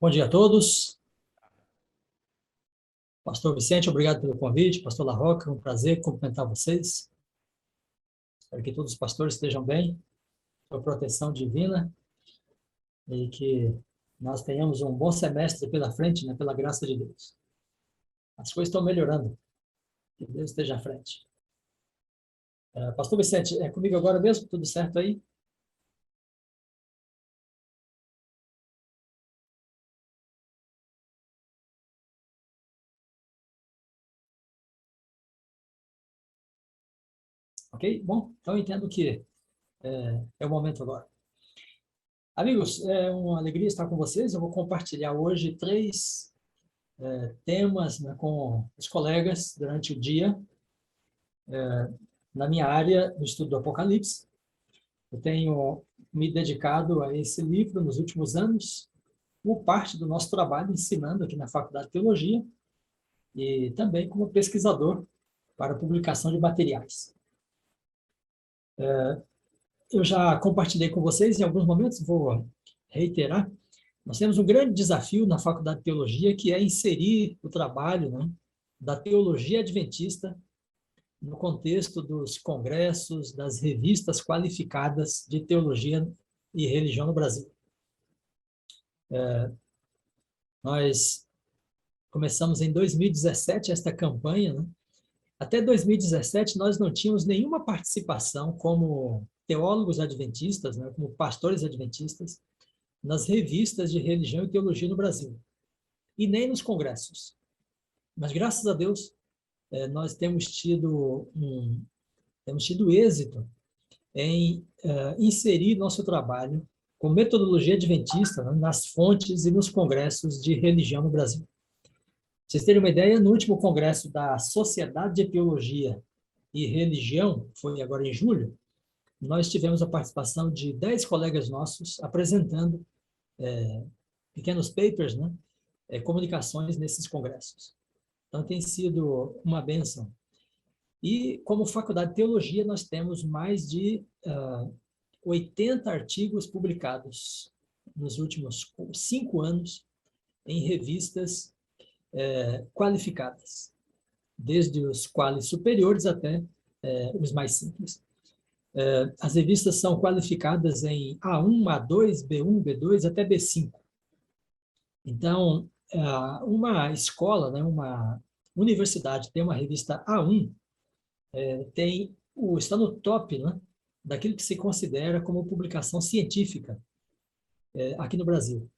Bom dia a todos. Pastor Vicente, obrigado pelo convite. Pastor Larroca, é um prazer cumprimentar vocês. Espero que todos os pastores estejam bem, com proteção divina, e que nós tenhamos um bom semestre pela frente, né, pela graça de Deus. As coisas estão melhorando, que Deus esteja à frente. Pastor Vicente, é comigo agora mesmo? Tudo certo aí? Ok? Bom, então eu entendo que é o momento agora. Amigos, é uma alegria estar com vocês. Eu vou compartilhar hoje três temas, né, com os colegas durante o dia, na minha área do estudo do Apocalipse. Eu tenho me dedicado a esse livro nos últimos anos, como parte do nosso trabalho ensinando aqui na Faculdade de Teologia e também como pesquisador para publicação de materiais. Eu já compartilhei com vocês em alguns momentos, vou reiterar. Nós temos um grande desafio na Faculdade de Teologia, que é inserir o trabalho, né, da teologia adventista no contexto dos congressos, das revistas qualificadas de teologia e religião no Brasil. Nós começamos em 2017 esta campanha, né? Até 2017 nós não tínhamos nenhuma participação como teólogos adventistas, né, como pastores adventistas, nas revistas de religião e teologia no Brasil, e nem nos congressos. Mas graças a Deus nós temos tido êxito em inserir nosso trabalho com metodologia adventista, né, nas fontes e nos congressos de religião no Brasil. Vocês terem uma ideia, no último congresso da Sociedade de Teologia e Religião, foi agora em julho, nós tivemos a participação de 10 colegas nossos apresentando pequenos papers, né, comunicações nesses congressos. Então, tem sido uma bênção. E, como Faculdade de Teologia, nós temos mais de 80 artigos publicados nos últimos 5 anos em revistas qualificadas, desde os quales superiores até os mais simples. As revistas são qualificadas em A1, A2, B1, B2 até B5. Então, uma escola, né, uma universidade tem uma revista A1, está no top, né, daquilo que se considera como publicação científica aqui no Brasil.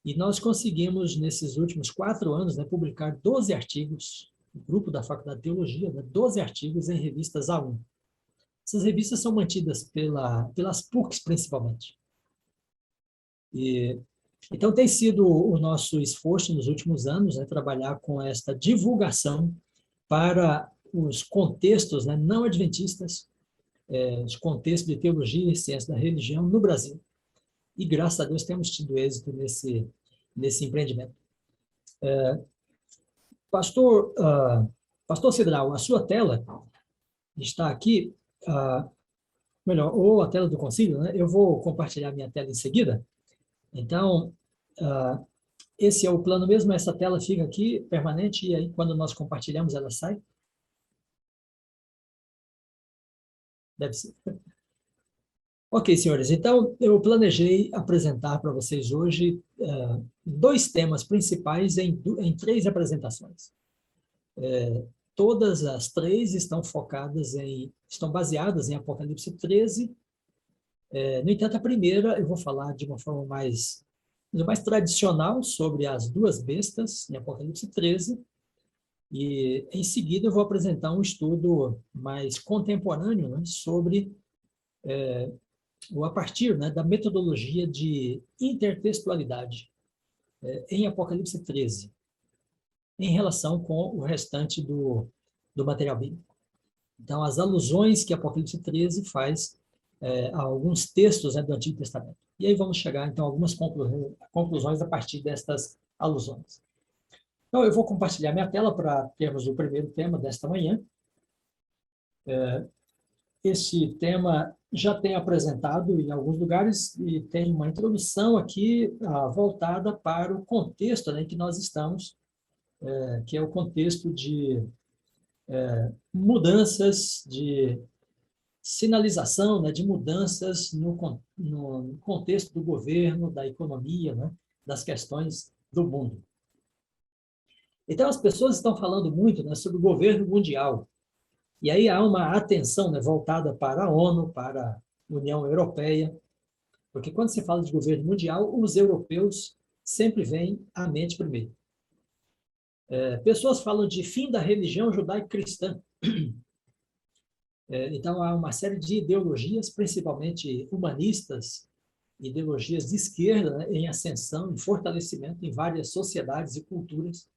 E nós conseguimos, nesses últimos 4 anos, né, publicar 12 artigos, o grupo da Faculdade de Teologia, né, 12 artigos em revistas A1. Essas revistas são mantidas pelas PUCs, principalmente. Então, tem sido o nosso esforço nos últimos anos, né, trabalhar com esta divulgação para os contextos, né, não adventistas, os contextos de teologia e ciência da religião no Brasil. E, graças a Deus, temos tido êxito nesse empreendimento. Pastor Cidral, a sua tela está aqui, melhor, ou a tela do concílio, né? Eu vou compartilhar minha tela em seguida. Então, esse é o plano mesmo, essa tela fica aqui permanente, e aí quando nós compartilhamos ela sai? Deve ser. Ok, senhores, então eu planejei apresentar para vocês hoje 2 temas principais em 3 apresentações. Todas as 3 estão baseadas em Apocalipse 13. No entanto, a primeira eu vou falar de uma forma mais tradicional sobre as 2 bestas em Apocalipse 13, e em seguida eu vou apresentar um estudo mais contemporâneo, né, sobre a partir, né, da metodologia de intertextualidade em Apocalipse 13, em relação com o restante do material bíblico. Então, as alusões que Apocalipse 13 faz a alguns textos, né, do Antigo Testamento. E aí vamos chegar, então, a algumas conclusões a partir destas alusões. Então, eu vou compartilhar minha tela para termos o primeiro tema desta manhã. Esse tema já tenho apresentado em alguns lugares e tem uma introdução aqui voltada para o contexto, né, em que nós estamos, que é o contexto de mudanças, de sinalização, né, de mudanças no contexto do governo, da economia, né, das questões do mundo. Então, as pessoas estão falando muito, né, sobre o governo mundial. E aí há uma atenção, né, voltada para a ONU, para a União Europeia, porque quando se fala de governo mundial, os europeus sempre vêm à mente primeiro. Pessoas falam de fim da religião judaico-cristã. Então, há uma série de ideologias, principalmente humanistas, ideologias de esquerda, né, em ascensão, em fortalecimento em várias sociedades e culturas,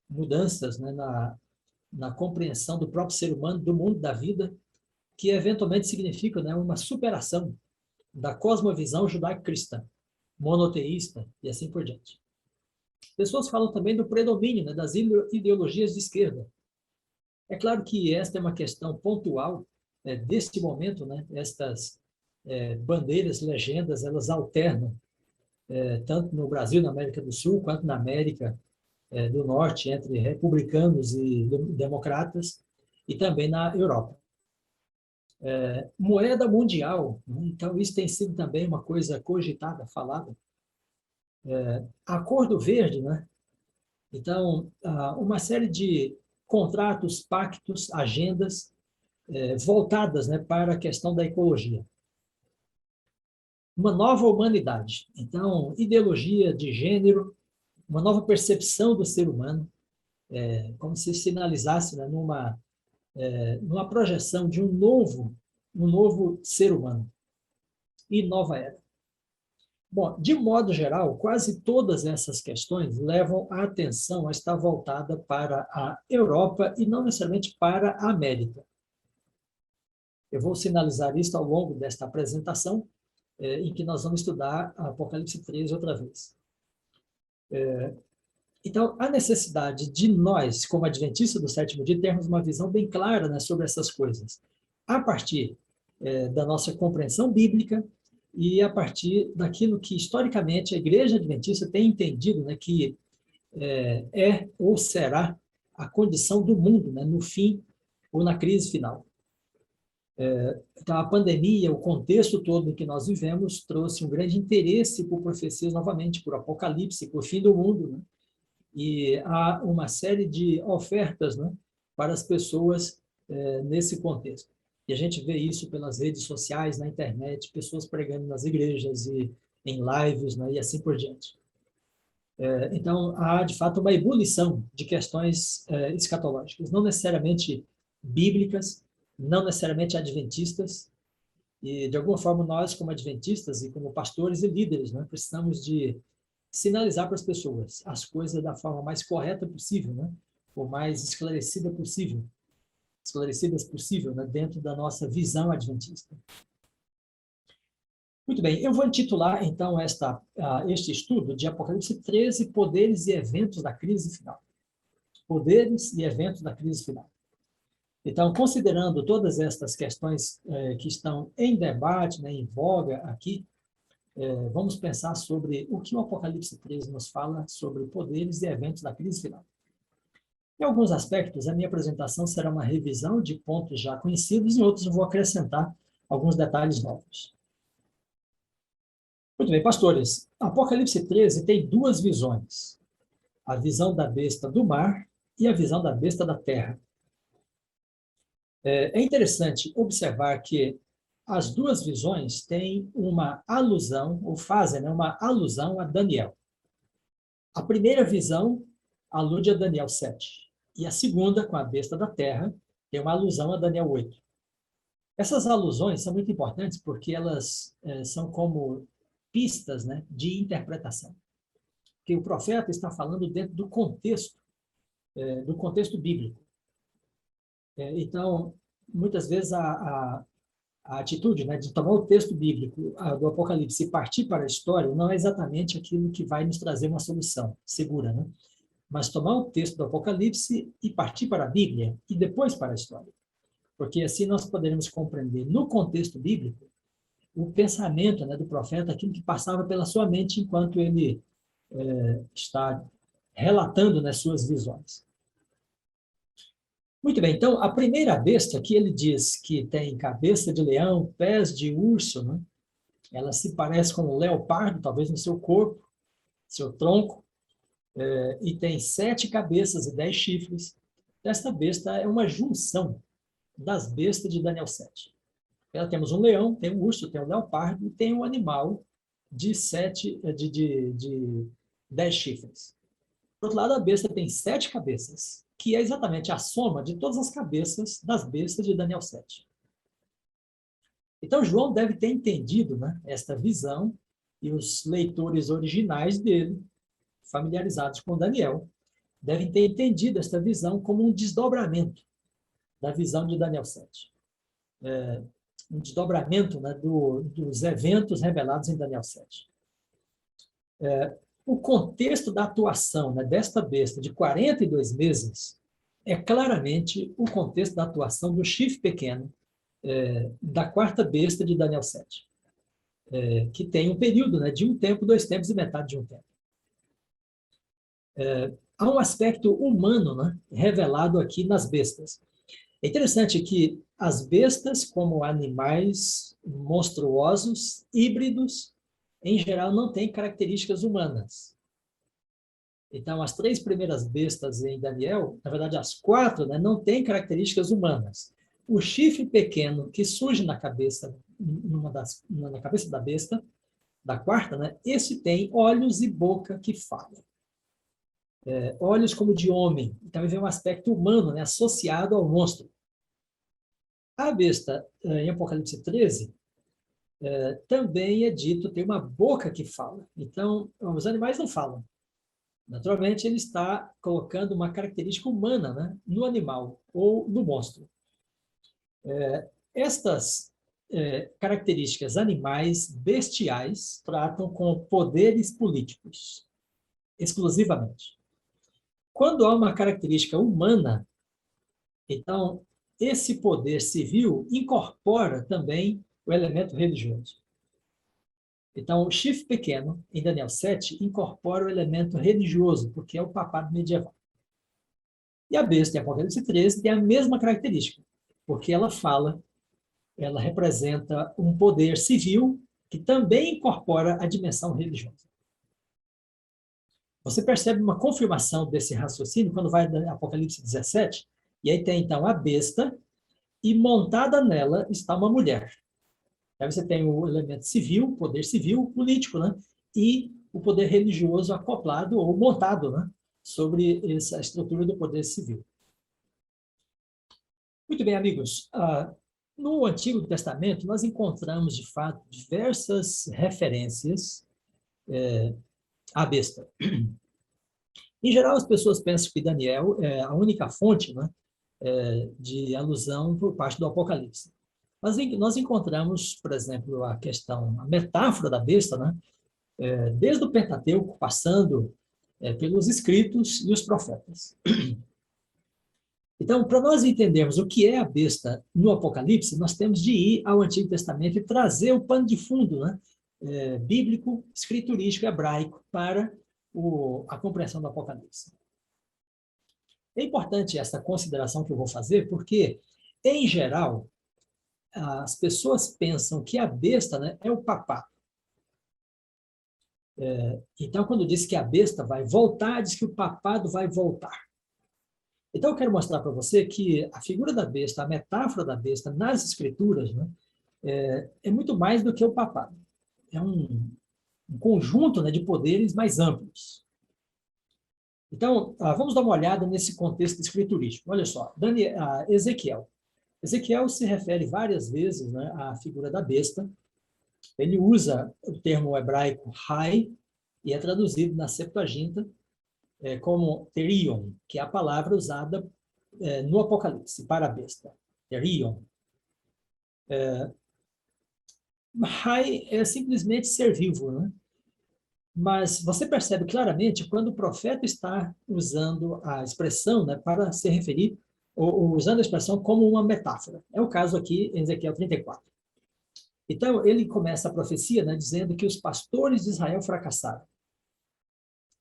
mudanças, né, na compreensão do próprio ser humano, do mundo, da vida, que eventualmente significa, né, uma superação da cosmovisão judaico-cristã, monoteísta e assim por diante. Pessoas falam também do predomínio, né, das ideologias de esquerda. É claro que esta é uma questão pontual, deste momento, né, estas bandeiras, legendas, elas alternam, tanto no Brasil, na América do Sul, quanto na América do Norte, entre republicanos e democratas, e também na Europa. Moeda mundial, né? Então isso tem sido também uma coisa cogitada, falada. Acordo verde, né? Então, uma série de contratos, pactos, agendas voltadas, né, para a questão da ecologia. Uma nova humanidade. Então, ideologia de gênero, uma nova percepção do ser humano, como se sinalizasse, né, numa projeção de um novo ser humano e nova era. Bom, de modo geral, quase todas essas questões levam a atenção a estar voltada para a Europa e não necessariamente para a América. Eu vou sinalizar isso ao longo desta apresentação, em que nós vamos estudar Apocalipse 13 outra vez. Então, a necessidade de nós, como adventistas do sétimo dia, termos uma visão bem clara, né, sobre essas coisas, a partir da nossa compreensão bíblica e a partir daquilo que, historicamente, a Igreja Adventista tem entendido, né, que ou será a condição do mundo, né, no fim ou na crise final. Então, a pandemia, o contexto todo em que nós vivemos, trouxe um grande interesse por profecias novamente, por Apocalipse, por fim do mundo, né? E há uma série de ofertas, né, para as pessoas nesse contexto. E a gente vê isso pelas redes sociais, na internet, pessoas pregando nas igrejas e em lives, né, e assim por diante. Então, há, de fato, uma ebulição de questões escatológicas, não necessariamente bíblicas, não necessariamente adventistas, e, de alguma forma, nós, como adventistas e como pastores e líderes, né, precisamos de sinalizar para as pessoas as coisas da forma mais correta possível, né, ou mais esclarecidas possível, né, dentro da nossa visão adventista. Muito bem, eu vou intitular, então, este estudo de Apocalipse 13, Poderes e Eventos da Crise Final. Poderes e Eventos da Crise Final. Então, considerando todas estas questões que estão em debate, né, em voga aqui, vamos pensar sobre o que o Apocalipse 13 nos fala sobre poderes e eventos da crise final. Em alguns aspectos, a minha apresentação será uma revisão de pontos já conhecidos, em outros eu vou acrescentar alguns detalhes novos. Muito bem, pastores, Apocalipse 13 tem duas visões. A visão da besta do mar e a visão da besta da terra. É interessante observar que as duas visões têm uma alusão, ou fazem, né, uma alusão a Daniel. A primeira visão alude a Daniel 7. E a segunda, com a besta da terra, tem uma alusão a Daniel 8. Essas alusões são muito importantes porque elas são como pistas, né, de interpretação. Que o profeta está falando dentro do contexto bíblico. Então, muitas vezes a atitude, né, de tomar o texto bíblico do Apocalipse e partir para a história não é exatamente aquilo que vai nos trazer uma solução segura, né? Mas tomar o texto do Apocalipse e partir para a Bíblia e depois para a história. porque assim nós poderemos compreender, no contexto bíblico, o pensamento, né, do profeta, aquilo que passava pela sua mente enquanto ele está relatando, né, suas visões. Muito bem, então, a primeira besta, que ele diz que tem cabeça de leão, pés de urso, né? Ela se parece com um leopardo, talvez no seu corpo, seu tronco, e tem 7 cabeças e 10 chifres. Esta besta é uma junção das bestas de Daniel 7. Ela temos um leão, tem um urso, tem um leopardo e tem um animal de 10 chifres. Por outro lado, a besta tem 7 cabeças, que é exatamente a soma de todas as cabeças das bestas de Daniel 7. Então, João deve ter entendido, né, esta visão, e os leitores originais dele, familiarizados com Daniel, devem ter entendido esta visão como um desdobramento da visão de Daniel 7. Um desdobramento, né, dos eventos revelados em Daniel 7. O contexto da atuação, né, desta besta de 42 meses é claramente o contexto da atuação do chifre pequeno, da quarta besta de Daniel 7, que tem um período, né, de um tempo, 2 tempos e metade de um tempo. Há um aspecto humano, né, revelado aqui nas bestas. É interessante que as bestas, como animais monstruosos, híbridos, em geral, não têm características humanas. Então, as 3 primeiras bestas em Daniel, na verdade, as 4, né, não têm características humanas. O chifre pequeno que surge na cabeça, na cabeça da besta, da quarta, né, esse tem olhos e boca que falam. Olhos como de homem. Então, vem um aspecto humano, né, associado ao monstro. A besta, em Apocalipse 13, também é dito ter uma boca que fala. Então, os animais não falam. Naturalmente, ele está colocando uma característica humana, né, no animal ou no monstro. Estas características animais bestiais tratam com poderes políticos, exclusivamente. Quando há uma característica humana, então, esse poder civil incorpora também o elemento religioso. Então, o chifre pequeno, em Daniel 7, incorpora o elemento religioso, porque é o papado medieval. E a besta, em Apocalipse 13, tem a mesma característica, porque ela fala, ela representa um poder civil que também incorpora a dimensão religiosa. Você percebe uma confirmação desse raciocínio quando vai em Apocalipse 17, e aí tem, então, a besta, e montada nela está uma mulher. Aí você tem o elemento civil, poder civil, político, né? E o poder religioso acoplado ou montado, né, sobre essa estrutura do poder civil. Muito bem, amigos. No Antigo Testamento, nós encontramos, de fato, diversas referências à besta. Em geral, as pessoas pensam que Daniel é a única fonte, né, de alusão por parte do Apocalipse. Mas nós encontramos, por exemplo, a metáfora da besta, né, desde o Pentateuco, passando pelos escritos e os profetas. Então, para nós entendermos o que é a besta no Apocalipse, nós temos de ir ao Antigo Testamento e trazer o pano de fundo, né, bíblico, escriturístico, hebraico, para a compreensão do Apocalipse. É importante essa consideração que eu vou fazer, porque, em geral, as pessoas pensam que a besta, né, é o papado. Então, quando diz que a besta vai voltar, diz que o papado vai voltar. Então, eu quero mostrar para você que a figura da besta, a metáfora da besta nas escrituras, né, é muito mais do que o papado. É um conjunto, né, de poderes mais amplos. Então, vamos dar uma olhada nesse contexto escriturístico. Olha só, Ezequiel. Ezequiel se refere várias vezes, né, à figura da besta. Ele usa o termo hebraico Hai, e é traduzido na Septuaginta como Terion, que é a palavra usada no Apocalipse para a besta. Terion. Hai é simplesmente ser vivo, né? Mas você percebe claramente quando o profeta está usando a expressão, né, para se referir usando a expressão como uma metáfora. É o caso aqui em Ezequiel 34. Então, ele começa a profecia, né, dizendo que os pastores de Israel fracassaram.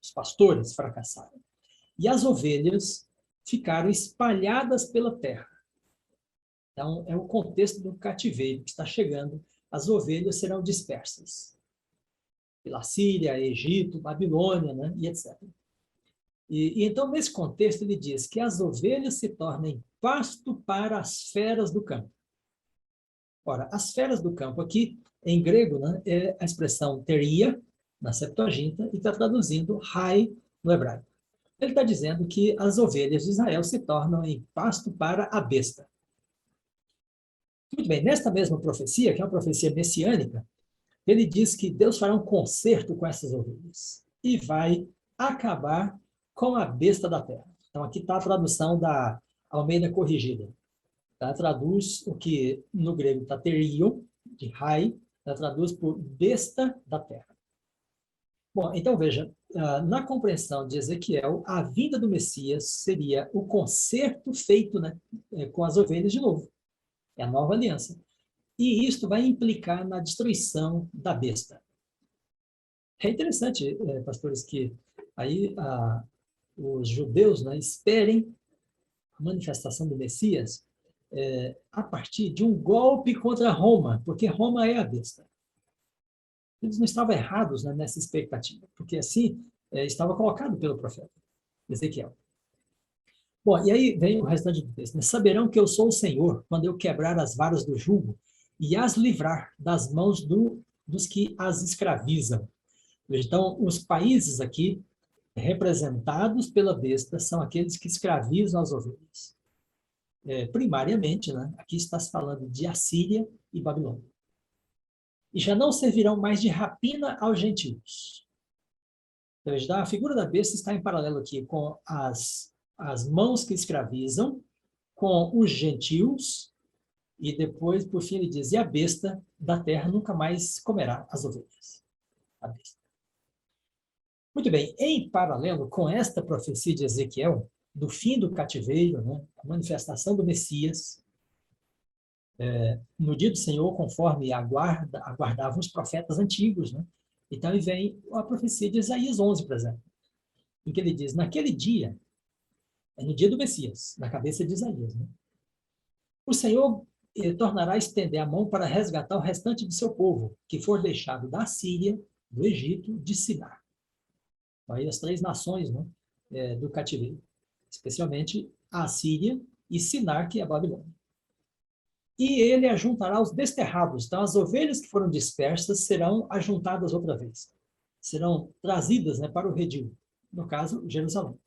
Os pastores fracassaram. E as ovelhas ficaram espalhadas pela terra. Então, é o contexto do cativeiro que está chegando. As ovelhas serão dispersas pela Síria, Egito, Babilônia, né, e etc. E então, nesse contexto, ele diz que as ovelhas se tornem pasto para as feras do campo. Ora, as feras do campo aqui, em grego, né, é a expressão teria, na Septuaginta, e está traduzindo rai no hebraico. Ele está dizendo que as ovelhas de Israel se tornam em pasto para a besta. Muito bem, nesta mesma profecia, que é uma profecia messiânica, ele diz que Deus fará um concerto com essas ovelhas e vai acabar com a besta da terra. Então, aqui está a tradução da Almeida Corrigida. Tá? Traduz o que no grego está terio, de rai, traduz por besta da terra. Bom, então veja, na compreensão de Ezequiel, a vinda do Messias seria o concerto feito, né, com as ovelhas de novo. É a nova aliança. E isto vai implicar na destruição da besta. É interessante, pastores, que aí os judeus, né, esperem a manifestação do Messias a partir de um golpe contra Roma, porque Roma é a besta. Eles não estavam errados, né, nessa expectativa, porque assim estava colocado pelo profeta Ezequiel. Bom, e aí vem o restante do texto. Saberão que eu sou o Senhor quando eu quebrar as varas do jugo e as livrar das mãos dos que as escravizam. Então, os países aqui representados pela besta são aqueles que escravizam as ovelhas. Primariamente, né, aqui está se falando de Assíria e Babilônia. E já não servirão mais de rapina aos gentios. Então, a figura da besta está em paralelo aqui com as mãos que escravizam, com os gentios, e depois, por fim, ele diz, e a besta da terra nunca mais comerá as ovelhas. A besta. Muito bem, em paralelo com esta profecia de Ezequiel, do fim do cativeiro, né, a manifestação do Messias, no dia do Senhor, conforme aguardavam os profetas antigos. Né? Então, vem a profecia de Isaías 11, por exemplo, em que ele diz, naquele dia, no dia do Messias, na cabeça de Isaías, né? O Senhor tornará a estender a mão para resgatar o restante de seu povo, que for deixado da Síria, do Egito, de Sinar. Aí as três nações, né, do cativeiro, especialmente a Síria e Sinar, que é a Babilônia. E ele ajuntará os desterrados. Então, as ovelhas que foram dispersas serão ajuntadas outra vez. Serão trazidas, né, para o redil, no caso, Jerusalém.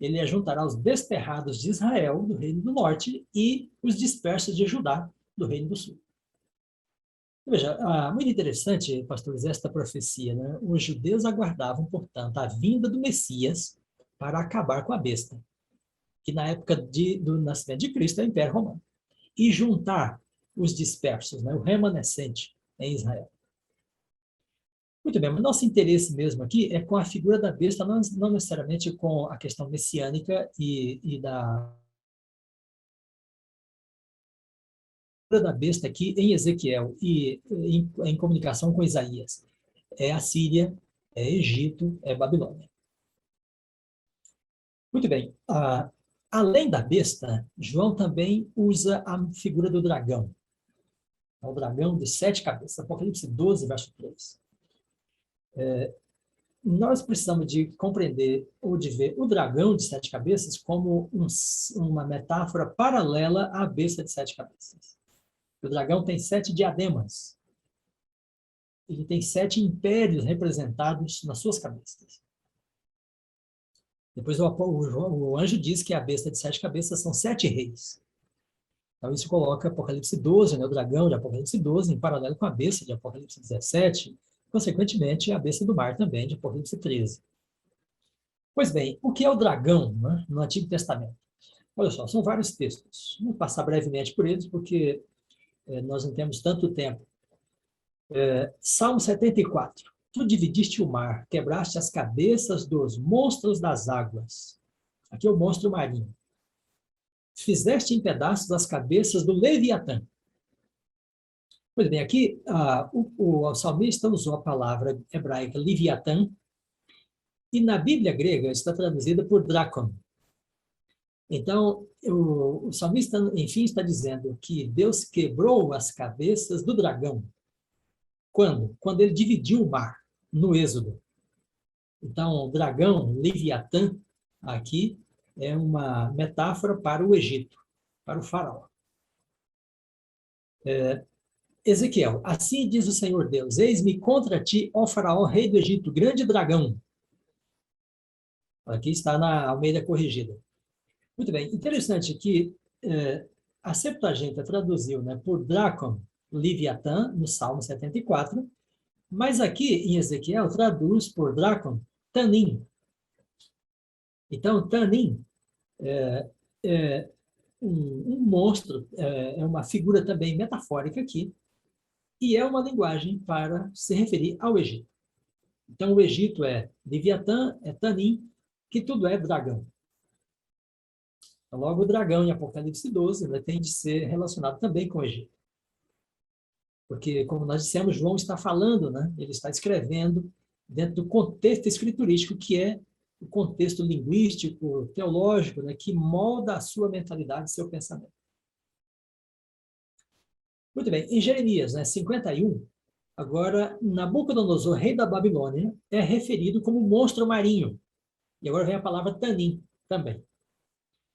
Ele ajuntará os desterrados de Israel, do reino do norte, e os dispersos de Judá, do reino do sul. Veja, muito interessante, pastores, esta profecia. Né? Os judeus aguardavam, portanto, a vinda do Messias para acabar com a besta, que na época do nascimento de Cristo é o Império Romano, e juntar os dispersos, né? O remanescente em Israel. Muito bem, mas nosso interesse mesmo aqui é com a figura da besta, não necessariamente com a questão messiânica e da besta aqui em Ezequiel e em comunicação com Isaías. É a Síria, é Egito, é Babilônia. Muito bem. Além da besta, João também usa a figura do dragão. É o dragão de 7 cabeças. Apocalipse 12, verso 3. Nós precisamos de compreender ou de ver o dragão de 7 cabeças como uma metáfora paralela à besta de 7 cabeças. O dragão tem 7 diademas. Ele tem 7 impérios representados nas suas cabeças. Depois o anjo diz que a besta de 7 cabeças são 7 reis. Então isso coloca Apocalipse 12, né, o dragão de Apocalipse 12, em paralelo com a besta de Apocalipse 17, consequentemente a besta do mar também, de Apocalipse 13. Pois bem, o que é o dragão, né, no Antigo Testamento? Olha só, são vários textos. Vou passar brevemente por eles, porque nós não temos tanto tempo. Salmo 74. Tu dividiste o mar, quebraste as cabeças dos monstros das águas. Aqui é o monstro marinho. fizeste em pedaços as cabeças do Leviatã. Pois bem, aqui o salmista usou a palavra hebraica Leviatã, e na Bíblia grega está traduzida por Drakon. Então, o salmista, enfim, está dizendo que Deus quebrou as cabeças do dragão. Quando? Quando ele dividiu o mar, no Êxodo. Então, o dragão, Leviatã, aqui, é uma metáfora para o Egito, para o faraó. Ezequiel, assim diz o Senhor Deus, eis-me contra ti, ó faraó, rei do Egito, grande dragão. Aqui está na Almeida Corrigida. Muito bem, interessante que a Septuaginta traduziu, né, por Dracon, Leviatã, no Salmo 74, mas aqui em Ezequiel traduz por Dracon, Tanim. Então, Tanim é um monstro, é uma figura também metafórica aqui, e é uma linguagem para se referir ao Egito. Então, o Egito é Leviatã, é Tanim, que tudo é dragão. Então, logo, o dragão em Apocalipse 12 tem de ser relacionado também com o Egito. Porque, como nós dissemos, João está falando, né? Ele está escrevendo dentro do contexto escriturístico, que é o contexto linguístico, teológico, né? Que molda a sua mentalidade, seu pensamento. Muito bem, em Jeremias, né, 51, agora, Nabucodonosor, rei da Babilônia, é referido como monstro marinho. E agora vem a palavra Tanim também.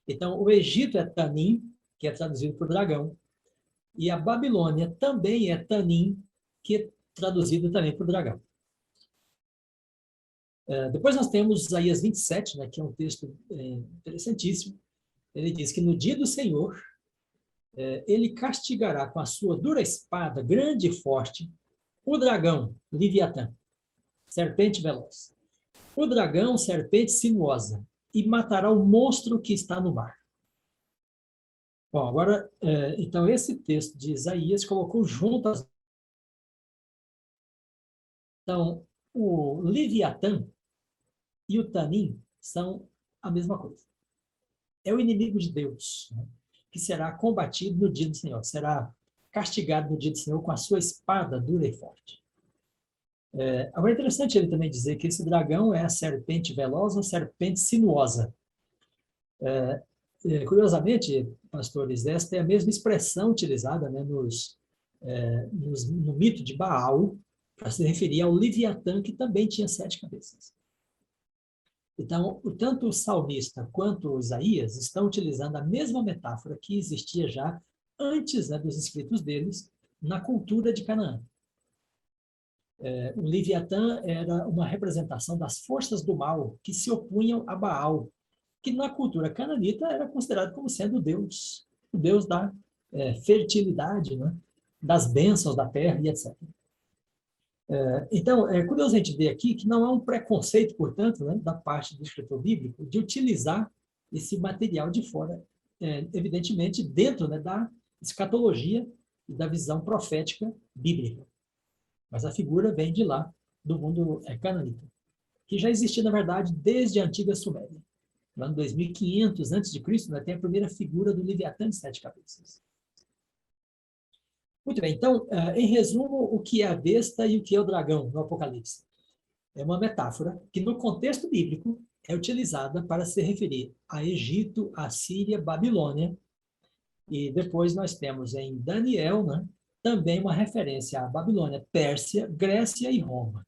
Então, o Egito é Tanim, que é traduzido por dragão, e a Babilônia também é Tanim, que é traduzido também por dragão. Depois nós temos Isaías 27, né, que é um texto interessantíssimo. Ele diz que no dia do Senhor, ele castigará com a sua dura espada, grande e forte, o dragão, Leviatã, serpente veloz. O dragão, serpente sinuosa, e matará o monstro que está no mar. Bom, agora, então, esse texto de Isaías colocou juntas. Então, o Leviatã e o Tanim são a mesma coisa. É o inimigo de Deus, né, que será combatido no dia do Senhor, será castigado no dia do Senhor com a sua espada dura e forte. Agora é interessante ele também dizer que esse dragão é a serpente veloz ou serpente sinuosa. Curiosamente, pastores, esta é a mesma expressão utilizada, né, no mito de Baal, para se referir ao Leviatã, que também tinha 7 cabeças. Então, tanto o salmista quanto o Isaías estão utilizando a mesma metáfora que existia já antes, né, dos escritos deles, na cultura de Canaã. O Leviatã era uma representação das forças do mal que se opunham a Baal, que na cultura cananita era considerado como sendo o Deus da fertilidade, né? Das bênçãos da terra e etc. Então, é curioso a gente ver aqui que não há um preconceito, portanto, né, da parte do escritor bíblico de utilizar esse material de fora, evidentemente, dentro, né, da escatologia e da visão profética bíblica. Mas a figura vem de lá, do mundo cananita, que já existia, na verdade, desde a antiga Suméria. Lá no 2500 a.C., né, tem a primeira figura do Leviatã de 7 cabeças. Muito bem, então, em resumo, o que é a besta e o que é o dragão no Apocalipse? É uma metáfora que, no contexto bíblico, é utilizada para se referir a Egito, a Síria, Babilônia, e depois nós temos em Daniel, né, também uma referência à Babilônia, Pérsia, Grécia e Roma.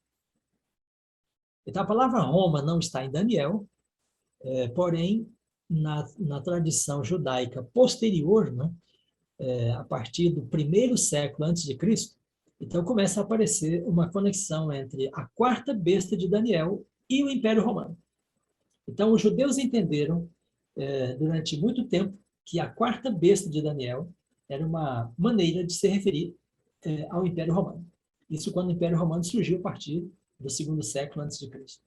Então, a palavra Roma não está em Daniel, porém, na tradição judaica posterior, né, a partir do 1º século antes de Cristo, então começa a aparecer uma conexão entre a 4ª besta de Daniel e o Império Romano. Então, os judeus entenderam, durante muito tempo, que a 4ª besta de Daniel era uma maneira de se referir ao Império Romano. Isso quando o Império Romano surgiu a partir do 2º século antes de Cristo.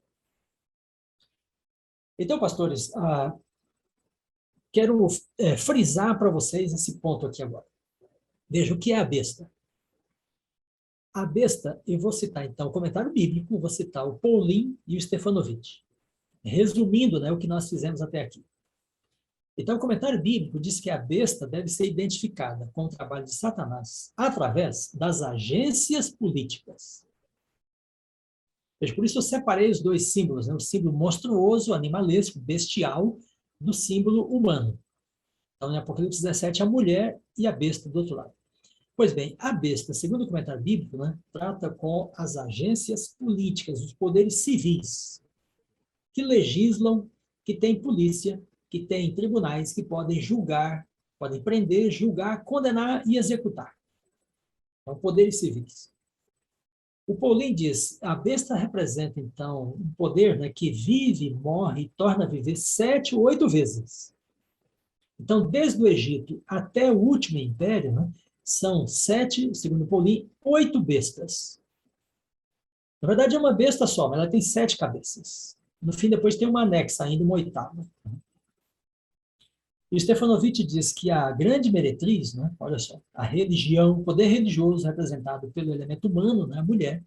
Então, pastores, quero frisar para vocês esse ponto aqui agora. Veja, o que é a besta? A besta, eu vou citar então o comentário bíblico, vou citar o Paulin e o Stefanovic, resumindo, né, o que nós fizemos até aqui. Então, o comentário bíblico diz que a besta deve ser identificada com o trabalho de Satanás através das agências políticas. Veja, por isso eu separei os dois símbolos, né? O símbolo monstruoso, animalesco, bestial, do símbolo humano. Então, em Apocalipse 17, a mulher e a besta do outro lado. Pois bem, a besta, segundo o comentário bíblico, né, trata com as agências políticas, os poderes civis, que legislam, que têm polícia, que têm tribunais, que podem julgar, podem prender, julgar, condenar e executar. Então, poderes civis. O Paulinho diz, a besta representa, então, um poder, né, que vive, morre e torna a viver 7 ou 8 vezes. Então, desde o Egito até o último império, né, são 7, segundo Paulinho, 8 bestas. Na verdade, é uma besta só, mas ela tem 7 cabeças. No fim, depois tem uma anexa ainda, uma oitava. E o Stefanovic diz que a grande meretriz, né, olha só, a religião, o poder religioso representado pelo elemento humano, né, a mulher,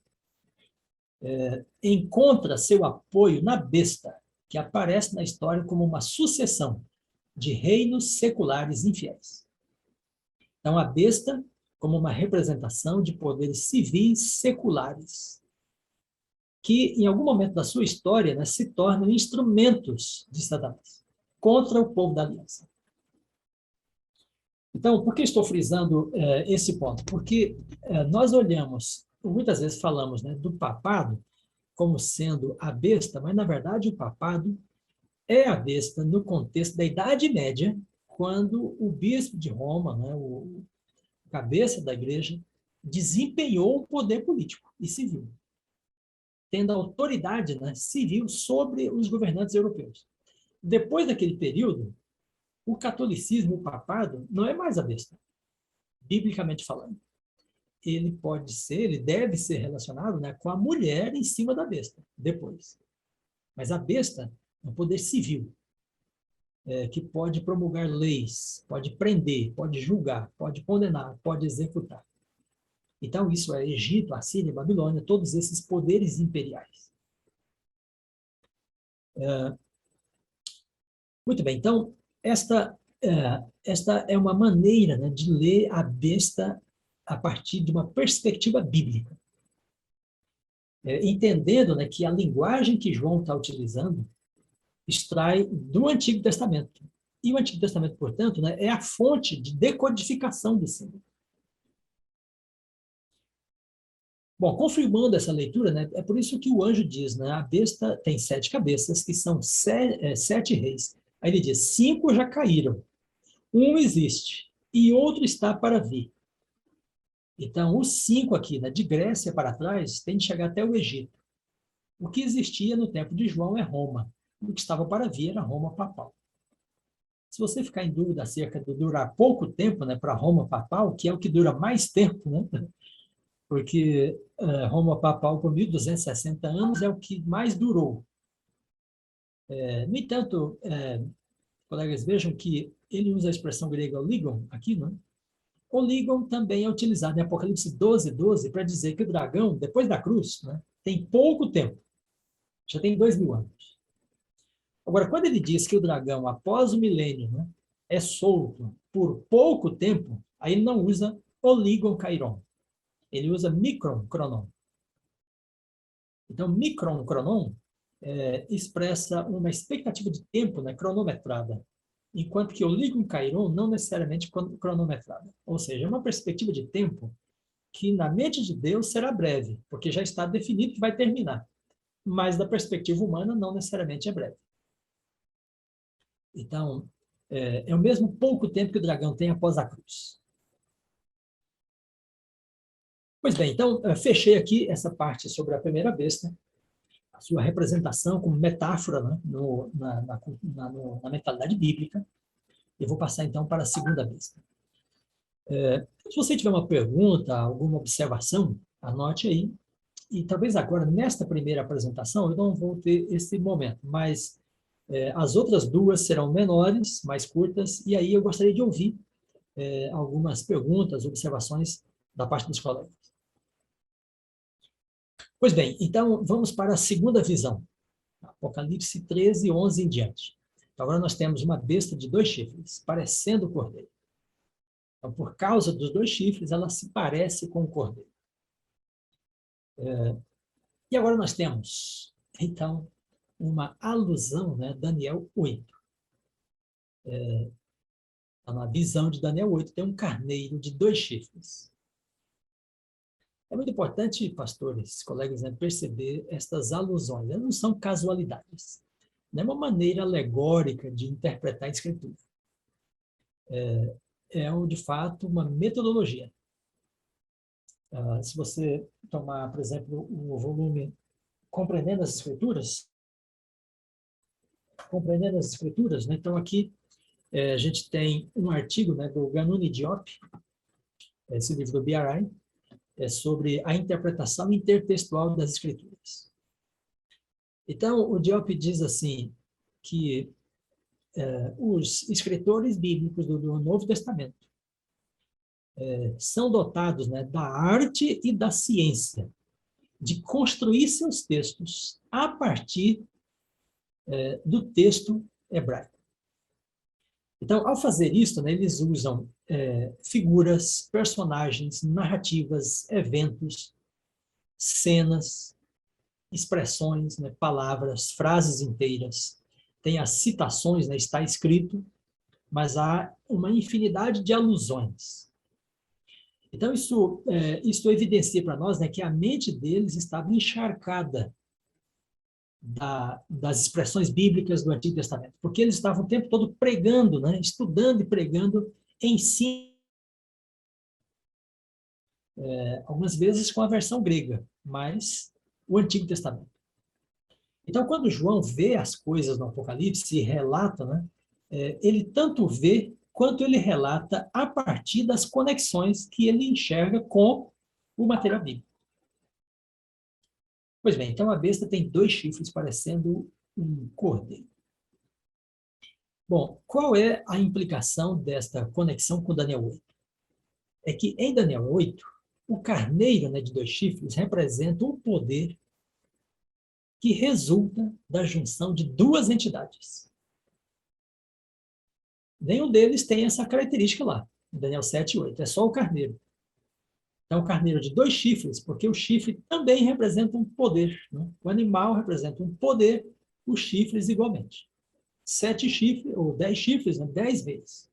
encontra seu apoio na besta, que aparece na história como uma sucessão de reinos seculares infiéis. Então, a besta como uma representação de poderes civis seculares, que, em algum momento da sua história, né, se tornam instrumentos de Satanás contra o povo da aliança. Então, por que estou frisando esse ponto? Porque nós olhamos, muitas vezes falamos, né, do papado como sendo a besta, mas, na verdade, o papado é a besta no contexto da Idade Média, quando o bispo de Roma, né, o cabeça da igreja, desempenhou o poder político e civil, tendo autoridade, né, civil sobre os governantes europeus. Depois daquele período, o catolicismo, o papado, não é mais a besta, biblicamente falando. Ele pode ser, ele deve ser relacionado, né, com a mulher em cima da besta, depois. Mas a besta é um poder civil, que pode promulgar leis, pode prender, pode julgar, pode condenar, pode executar. Então, isso é Egito, Assíria, Babilônia, todos esses poderes imperiais. Muito bem, então, esta é uma maneira, né, de ler a besta a partir de uma perspectiva bíblica. Entendendo, né, que a linguagem que João está utilizando extrai do Antigo Testamento. E o Antigo Testamento, portanto, né, é a fonte de decodificação do símbolo. Bom, confirmando essa leitura, né, é por isso que o anjo diz, né, a besta tem 7 cabeças, que são 7 reis. Aí ele diz, 5 já caíram, um existe, e outro está para vir. Então, os 5 aqui, né, de Grécia para trás, tem de chegar até o Egito. O que existia no tempo de João é Roma. O que estava para vir era Roma papal. Se você ficar em dúvida acerca de durar pouco tempo, né, para Roma papal, que é o que dura mais tempo, né, porque Roma papal por 1260 anos é o que mais durou. No entanto, colegas, vejam que ele usa a expressão grega oligon aqui, não é? Oligon também é utilizado em Apocalipse 12:12 para dizer que o dragão, depois da cruz, né, tem pouco tempo, já tem 2000 anos. Agora, quando ele diz que o dragão, após o milênio, né, é solto por pouco tempo, aí ele não usa oligon kairon, ele usa micron cronon. Então, micron cronon expressa uma expectativa de tempo, né, cronometrada, enquanto que oligon kairon não necessariamente cronometrada. Ou seja, é uma perspectiva de tempo que na mente de Deus será breve, porque já está definido que vai terminar. Mas da perspectiva humana não necessariamente é breve. Então, é o mesmo pouco tempo que o dragão tem após a cruz. Pois bem, então, fechei aqui essa parte sobre a primeira besta, a sua representação como metáfora, né, na mentalidade bíblica. Eu vou passar, então, para a segunda besta. Se você tiver uma pergunta, alguma observação, anote aí. E talvez agora, nesta primeira apresentação, eu não vou ter esse momento, mas as outras duas serão menores, mais curtas, e aí eu gostaria de ouvir algumas perguntas, observações da parte dos colegas. Pois bem, então vamos para a segunda visão, Apocalipse 13, 11 em diante. Então, agora nós temos uma besta de 2 chifres, parecendo o cordeiro. Então, por causa dos 2 chifres, ela se parece com o cordeiro. E agora nós temos, então, uma alusão, né, Daniel 8. Na visão de Daniel 8, tem um carneiro de 2 chifres. É muito importante, pastores, colegas, né, perceber estas alusões. Elas não são casualidades. Não é uma maneira alegórica de interpretar a Escritura. De fato, uma metodologia. Se você tomar, por exemplo, o volume Compreendendo as Escrituras, né? Então aqui a gente tem um artigo, né, do Ganuni Diop, esse livro do BRI, sobre a interpretação intertextual das Escrituras. Então, o Diop diz assim, que os escritores bíblicos do Novo Testamento são dotados, né, da arte e da ciência de construir seus textos a partir do texto hebraico. Então, ao fazer isso, né, eles usam figuras, personagens, narrativas, eventos, cenas, expressões, né, palavras, frases inteiras. Tem as citações, né, está escrito, mas há uma infinidade de alusões. Então, isso evidencia para nós, né, que a mente deles estava encharcada das expressões bíblicas do Antigo Testamento, porque eles estavam o tempo todo pregando, né, estudando e pregando em si, algumas vezes com a versão grega, mas o Antigo Testamento. Então, quando João vê as coisas no Apocalipse e relata, né, ele tanto vê quanto ele relata a partir das conexões que ele enxerga com o material bíblico. Pois bem, então a besta tem 2 chifres parecendo um cordeiro. Bom, qual é a implicação desta conexão com Daniel 8? É que em Daniel 8, o carneiro, né, de 2 chifres representa um poder que resulta da junção de 2 entidades. Nenhum deles tem essa característica lá, em Daniel 7 e 8, é só o carneiro. Então, o carneiro de 2 chifres, porque o chifre também representa um poder. Né? O animal representa um poder, os chifres igualmente. 7 chifres, ou 10 chifres, né? 10 vezes.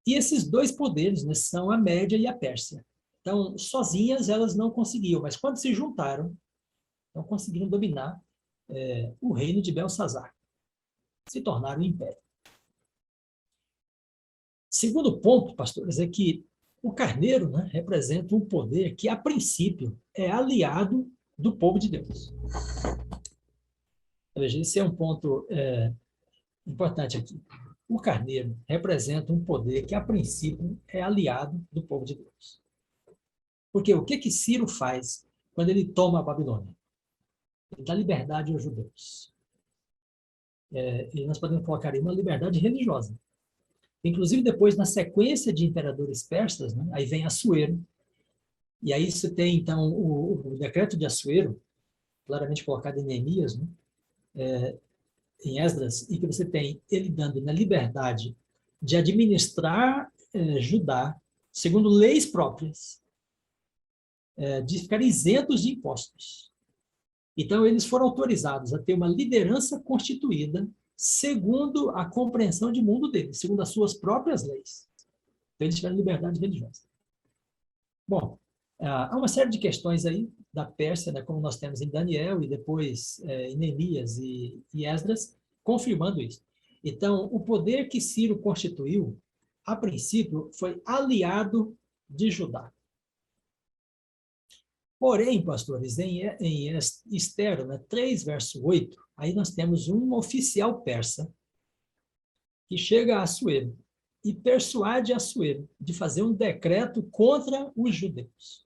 E esses 2 poderes, né, são a Média e a Pérsia. Então, sozinhas elas não conseguiam, mas quando se juntaram, então conseguiram dominar o reino de Belsazar. Se tornaram um império. Segundo ponto, pastores, é que o carneiro, né, representa um poder que, a princípio, é aliado do povo de Deus. Veja, esse é um ponto importante aqui. O carneiro representa um poder que, a princípio, é aliado do povo de Deus. Porque o que Ciro faz quando ele toma a Babilônia? Ele dá liberdade aos judeus. E nós podemos colocar aí uma liberdade religiosa. Inclusive, depois, na sequência de imperadores persas, né, aí vem Assuero, e aí você tem, então, o decreto de Assuero, claramente colocado em Neemias, né, em Esdras, e que você tem ele dando na liberdade de administrar Judá segundo leis próprias, de ficar isentos de impostos. Então, eles foram autorizados a ter uma liderança constituída segundo a compreensão de mundo deles, segundo as suas próprias leis. Então, eles tiveram liberdade religiosa. Bom, há uma série de questões aí da Pérsia, né, como nós temos em Daniel e depois em Neemias e Esdras, confirmando isso. Então, o poder que Ciro constituiu, a princípio, foi aliado de Judá. Porém, pastores, em Esther, né, 3, verso 8, aí nós temos um oficial persa que chega a Assuero e persuade Assuero de fazer um decreto contra os judeus.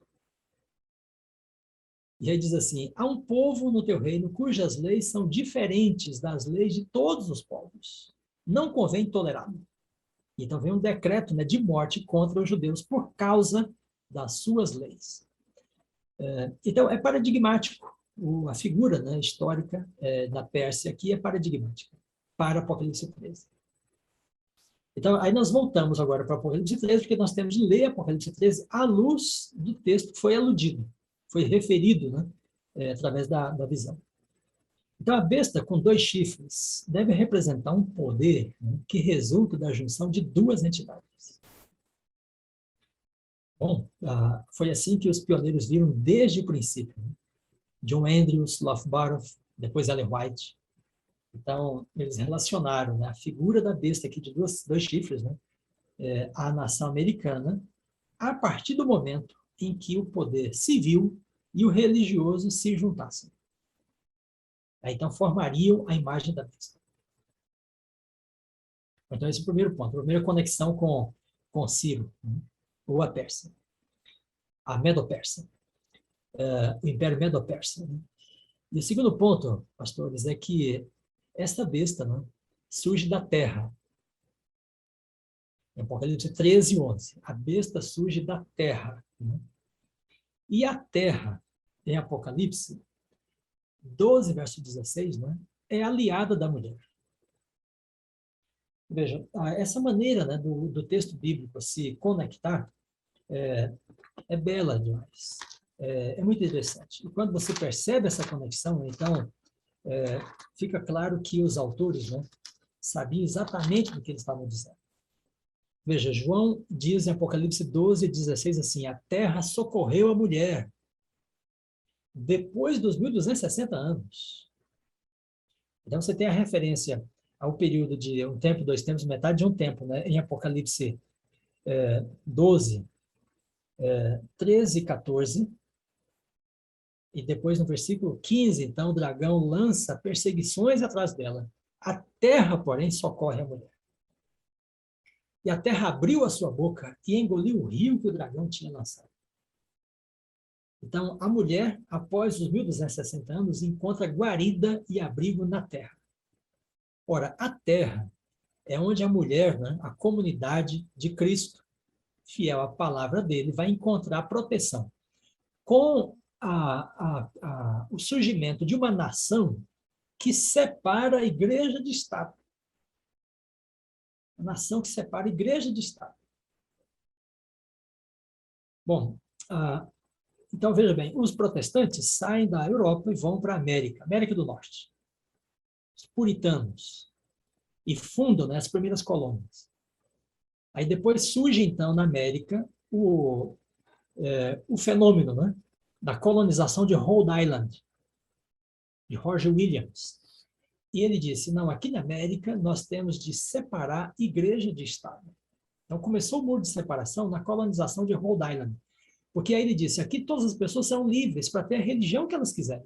E aí diz assim: há um povo no teu reino cujas leis são diferentes das leis de todos os povos. Não convém tolerá-lo. Então vem um decreto, né, de morte contra os judeus por causa das suas leis. Então é paradigmático. A figura, né, histórica da Pérsia aqui é paradigmática. para Apocalipse 13. Então, aí nós voltamos agora para Apocalipse 13, porque nós temos de ler Apocalipse 13 à luz do texto que foi aludido, foi referido, né, através da visão. Então, a besta com 2 chifres deve representar um poder, né, que resulta da junção de 2 entidades. Bom, foi assim que os pioneiros viram desde o princípio, né? John Andrews, Lofborough, depois Ellen White. Então, eles relacionaram, né, a figura da besta aqui de 2 chifres, né, à nação americana, a partir do momento em que o poder civil e o religioso se juntassem. Então, formariam a imagem da besta. Então, esse é o primeiro ponto. A primeira conexão com Ciro, né, ou a Pérsia. A Medo-Persa. O Império Medo-Persa. Né? E o segundo ponto, pastores, é que esta besta, né, surge da terra. Em Apocalipse 13, 11. A besta surge da terra. Né? E a terra, em Apocalipse 12, verso 16, né, é aliada da mulher. Veja, essa maneira, né, do texto bíblico se conectar é bela demais. É muito interessante. E quando você percebe essa conexão, então, fica claro que os autores, né, sabiam exatamente do que eles estavam dizendo. Veja, João diz em Apocalipse 12, 16 assim, a terra socorreu a mulher depois dos 1260 anos. Então, você tem a referência ao período de um tempo, 2 tempos, metade de um tempo, né? Em Apocalipse 12, 13 e 14. E depois, no versículo 15, então, o dragão lança perseguições atrás dela. A terra, porém, socorre a mulher. E a terra abriu a sua boca e engoliu o rio que o dragão tinha lançado. Então, a mulher, após os 1260 anos, encontra guarida e abrigo na terra. Ora, a terra é onde a mulher, né, a comunidade de Cristo, fiel à palavra dele, vai encontrar proteção. Com o surgimento de uma nação que separa a igreja de Estado. A nação que separa a igreja de Estado. Bom, então veja bem, os protestantes saem da Europa e vão para a América, América do Norte. Os puritanos. E fundam, né, as primeiras colônias. Aí depois surge, então, na América, o fenômeno, né, da colonização de Rhode Island, de Roger Williams. E ele disse, não, aqui na América nós temos de separar igreja de Estado. Então começou o muro de separação na colonização de Rhode Island. Porque aí ele disse, aqui todas as pessoas são livres para ter a religião que elas quiserem.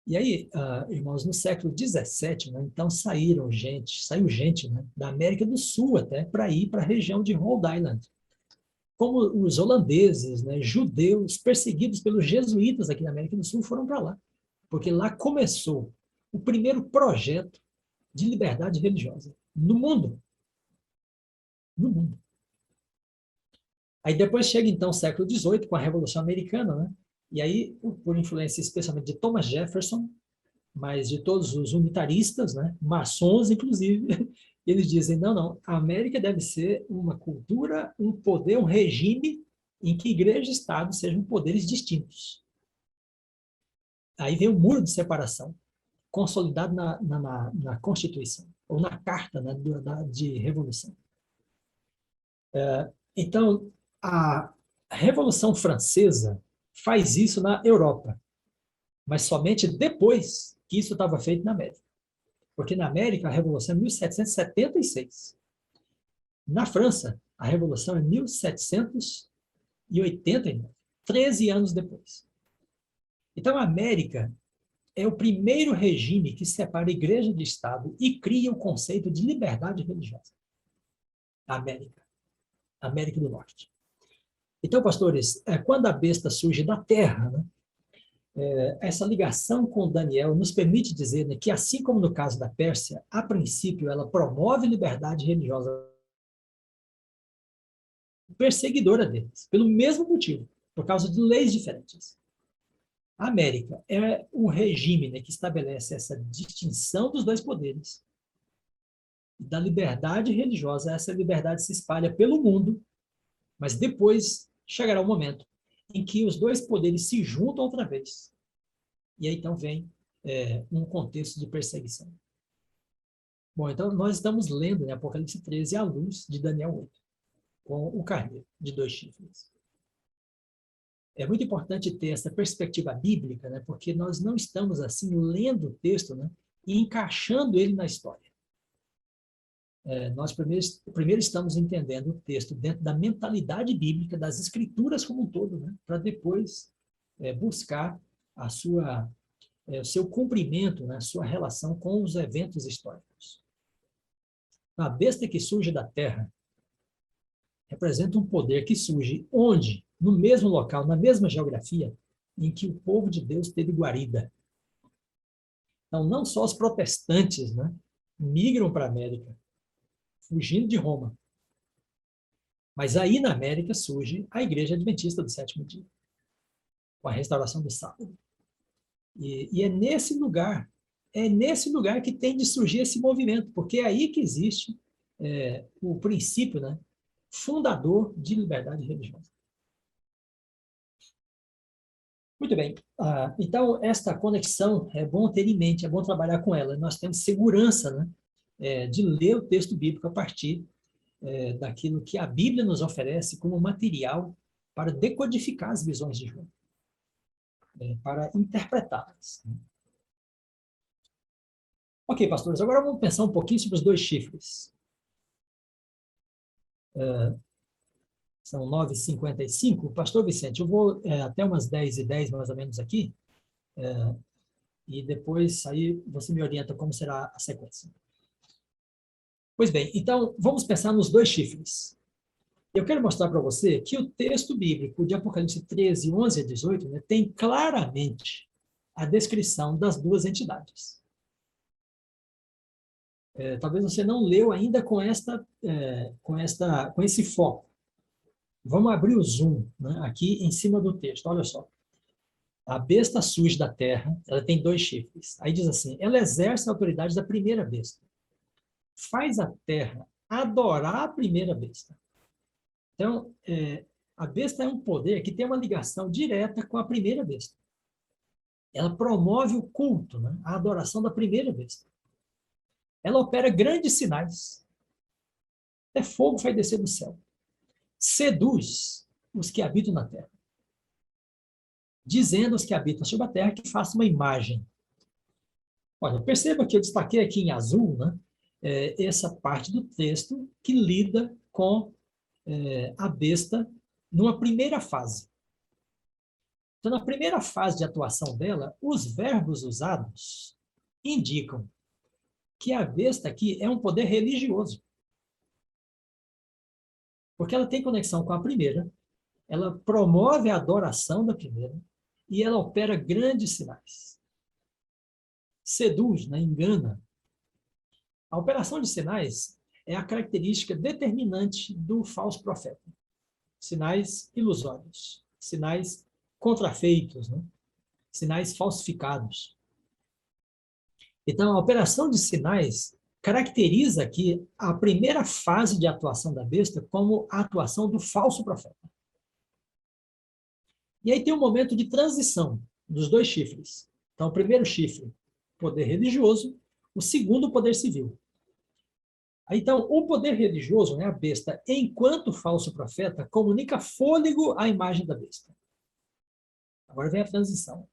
E aí, irmãos, no século XVII, né, então saiu gente, né, da América do Sul até para ir para a região de Rhode Island. Como os holandeses, né, judeus, perseguidos pelos jesuítas aqui na América do Sul, foram para lá. Porque lá começou o primeiro projeto de liberdade religiosa no mundo. No mundo. Aí depois chega, então, o século XVIII, com a Revolução Americana, né? E aí, por influência especialmente de Thomas Jefferson, mas de todos os unitaristas, né? Maçons, inclusive, eles dizem, não, a América deve ser uma cultura, um poder, um regime em que igreja e Estado sejam poderes distintos. Aí vem o muro de separação, consolidado na Constituição, ou na Carta, né, de Revolução. Então, a Revolução Francesa faz isso na Europa, mas somente depois que isso estava feito na América. Porque na América a Revolução é 1776. Na França, a Revolução é 1789, 13 anos depois. Então, a América é o primeiro regime que separa a igreja de Estado e cria o conceito de liberdade religiosa. A América do Norte. Então, pastores, quando a besta surge da terra, né, essa ligação com Daniel nos permite dizer, né, que, assim como no caso da Pérsia, a princípio ela promove liberdade religiosa perseguidora deles, pelo mesmo motivo, por causa de leis diferentes. A América é um regime, né, que estabelece essa distinção dos dois poderes, da liberdade religiosa. Essa liberdade se espalha pelo mundo, mas depois chegará o momento em que os dois poderes se juntam outra vez. E aí então vem um contexto de perseguição. Bom, então nós estamos lendo, né, Apocalipse 13 à luz de Daniel 8, com o carneiro de 2 chifres. É muito importante ter essa perspectiva bíblica, né, porque nós não estamos assim lendo o texto, né, e encaixando ele na história. Nós primeiro estamos entendendo o texto dentro da mentalidade bíblica, das escrituras como um todo, né, para depois buscar o seu cumprimento, né, sua relação com os eventos históricos. A besta que surge da terra representa um poder que surge onde? No mesmo local, na mesma geografia, em que o povo de Deus teve guarida. Então, não só os protestantes, né, migram para a América, fugindo de Roma, mas aí na América surge a Igreja Adventista do Sétimo Dia, com a restauração do sábado. E é nesse lugar que tem de surgir esse movimento, porque é aí que existe o princípio, né, fundador de liberdade religiosa. Muito bem. Então, esta conexão é bom ter em mente, é bom trabalhar com ela. Nós temos segurança, né, de ler o texto bíblico a partir daquilo que a Bíblia nos oferece como material para decodificar as visões de João, para interpretá-las. Ok, pastores, agora vamos pensar um pouquinho sobre os 2 chifres. São 9h55. Pastor Vicente, eu vou até umas 10h10, mais ou menos, aqui, e depois aí você me orienta como será a sequência. Pois bem, então vamos pensar nos 2 chifres. Eu quero mostrar para você que o texto bíblico de Apocalipse 13, 11 a 18, né, tem claramente a descrição das 2 entidades. Talvez você não leu ainda com esse foco. Vamos abrir o zoom, né, aqui em cima do texto. Olha só. A besta surge da terra, ela tem 2 chifres. Aí diz assim, ela exerce a autoridade da primeira besta. Faz a terra adorar a primeira besta. Então, a besta é um poder que tem uma ligação direta com a primeira besta. Ela promove o culto, né, a adoração da primeira besta. Ela opera grandes sinais. Até fogo vai descer do céu. Seduz os que habitam na terra, dizendo aos que habitam sobre a terra que façam uma imagem. Olha, perceba que eu destaquei aqui em azul, né, essa parte do texto que lida com a besta numa primeira fase. Então, na primeira fase de atuação dela, os verbos usados indicam que a besta aqui é um poder religioso. Porque ela tem conexão com a primeira, ela promove a adoração da primeira e ela opera grandes sinais. Seduz, né, engana. A operação de sinais é a característica determinante do falso profeta. Sinais ilusórios, sinais contrafeitos, né? Sinais falsificados. Então, a operação de sinais caracteriza aqui a primeira fase de atuação da besta como a atuação do falso profeta. E aí tem um momento de transição dos 2 chifres. Então, o primeiro chifre, poder religioso, o segundo, poder civil. Então, o poder religioso, né, a besta, enquanto falso profeta, comunica fôlego à imagem da besta. Agora vem a transição.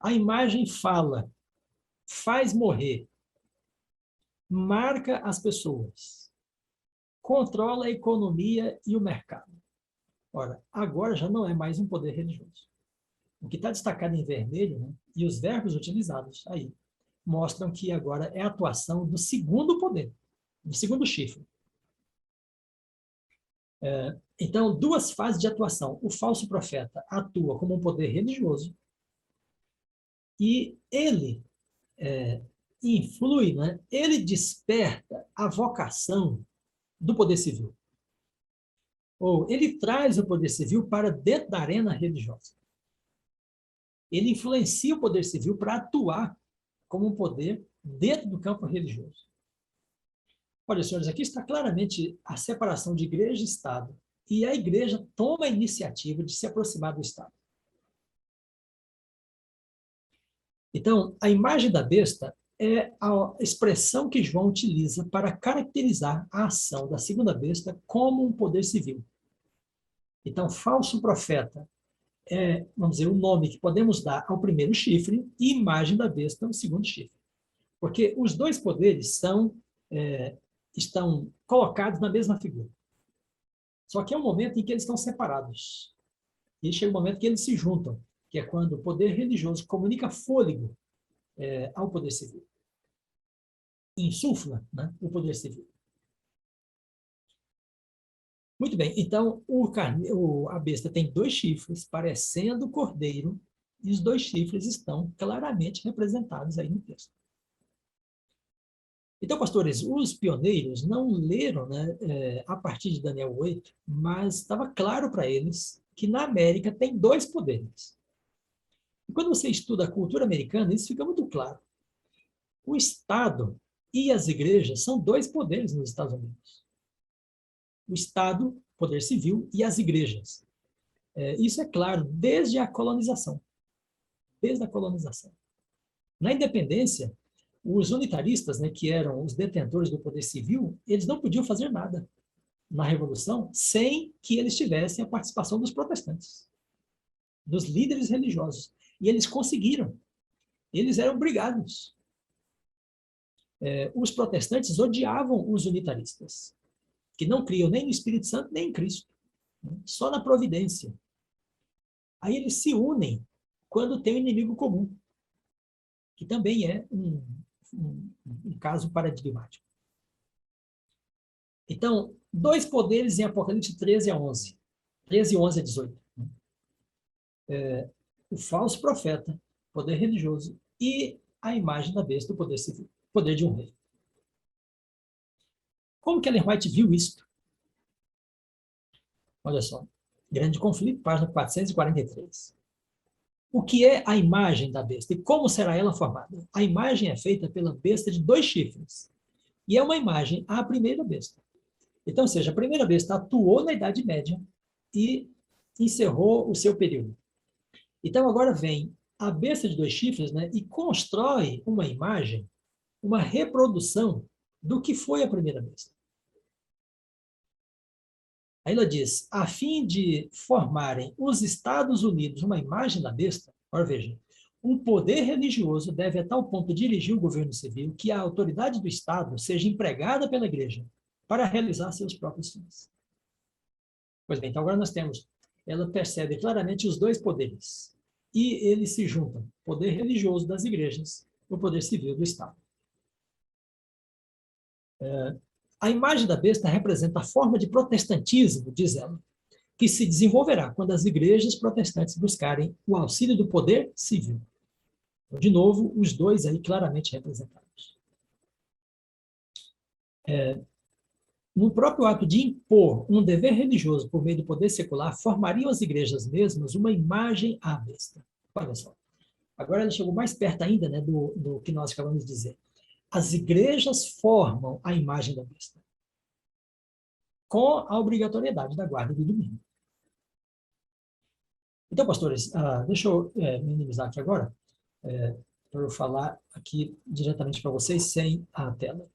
A imagem fala, faz morrer, marca as pessoas, controla a economia e o mercado. Ora, agora já não é mais um poder religioso. O que está destacado em vermelho, né, e os verbos utilizados aí, mostram que agora é a atuação do segundo poder, do segundo chifre. Então, 2 fases de atuação. O falso profeta atua como um poder religioso e ele influi, né? Ele desperta a vocação do poder civil. Ou ele traz o poder civil para dentro da arena religiosa. ele influencia o poder civil para atuar como um poder dentro do campo religioso. Olha, senhores, aqui está claramente a separação de igreja e Estado, e a igreja toma a iniciativa de se aproximar do Estado. Então, a imagem da besta é a expressão que João utiliza para caracterizar a ação da segunda besta como um poder civil. Então, falso profeta é, vamos dizer, o nome que podemos dar ao primeiro chifre e imagem da besta ao segundo chifre. Porque os dois poderes estão colocados na mesma figura. Só que é um momento em que eles estão separados. E chega um momento que eles se juntam, que é quando o poder religioso comunica fôlego ao poder civil. Insufla, né, o poder civil. Muito bem, então a besta tem 2 chifres, parecendo cordeiro, e os 2 chifres estão claramente representados aí no texto. Então, pastores, os pioneiros não leram, né, a partir de Daniel 8, mas estava claro para eles que na América tem 2 poderes. E quando você estuda a cultura americana, isso fica muito claro. O Estado e as igrejas são 2 poderes nos Estados Unidos. O Estado, poder civil, e as igrejas. Isso é claro desde a colonização. Desde a colonização. Na independência, os unitaristas, né, que eram os detentores do poder civil, eles não podiam fazer nada na Revolução sem que eles tivessem a participação dos protestantes, dos líderes religiosos. E eles conseguiram. Eles eram brigados. Os protestantes odiavam os unitaristas, que não criam nem no Espírito Santo, nem em Cristo, né? Só na providência. Aí eles se unem quando tem um inimigo comum, que também é um caso paradigmático. Então, 2 poderes em Apocalipse 13 a 11. 13, 11 a 18. O falso profeta, poder religioso, e a imagem da besta, o poder civil, poder de um rei. Como que Ellen White viu isso? Olha só, Grande Conflito, página 443. O que é a imagem da besta e como será ela formada? A imagem é feita pela besta de 2 chifres. E é uma imagem à primeira besta. Então, ou seja, a primeira besta atuou na Idade Média e encerrou o seu período. Então, agora vem a besta de 2 chifres, né, e constrói uma imagem, uma reprodução do que foi a primeira besta. Aí ela diz, a fim de formarem os Estados Unidos uma imagem da besta, agora veja, um poder religioso deve a tal ponto dirigir o governo civil que a autoridade do Estado seja empregada pela igreja para realizar seus próprios fins. Pois bem, então agora nós temos, ela percebe claramente os 2 poderes, e eles se juntam, poder religioso das igrejas, o poder civil do Estado. A imagem da besta representa a forma de protestantismo, diz ela, que se desenvolverá quando as igrejas protestantes buscarem o auxílio do poder civil. Então, de novo, os 2 aí claramente representados. No próprio ato de impor um dever religioso por meio do poder secular, formariam as igrejas mesmas uma imagem à besta. Olha só. Agora ela chegou mais perto ainda, né, do que nós acabamos de dizer. As igrejas formam a imagem da besta, com a obrigatoriedade da guarda do domingo. Então, pastores, deixa eu minimizar aqui agora, para eu falar aqui diretamente para vocês, sem a tela.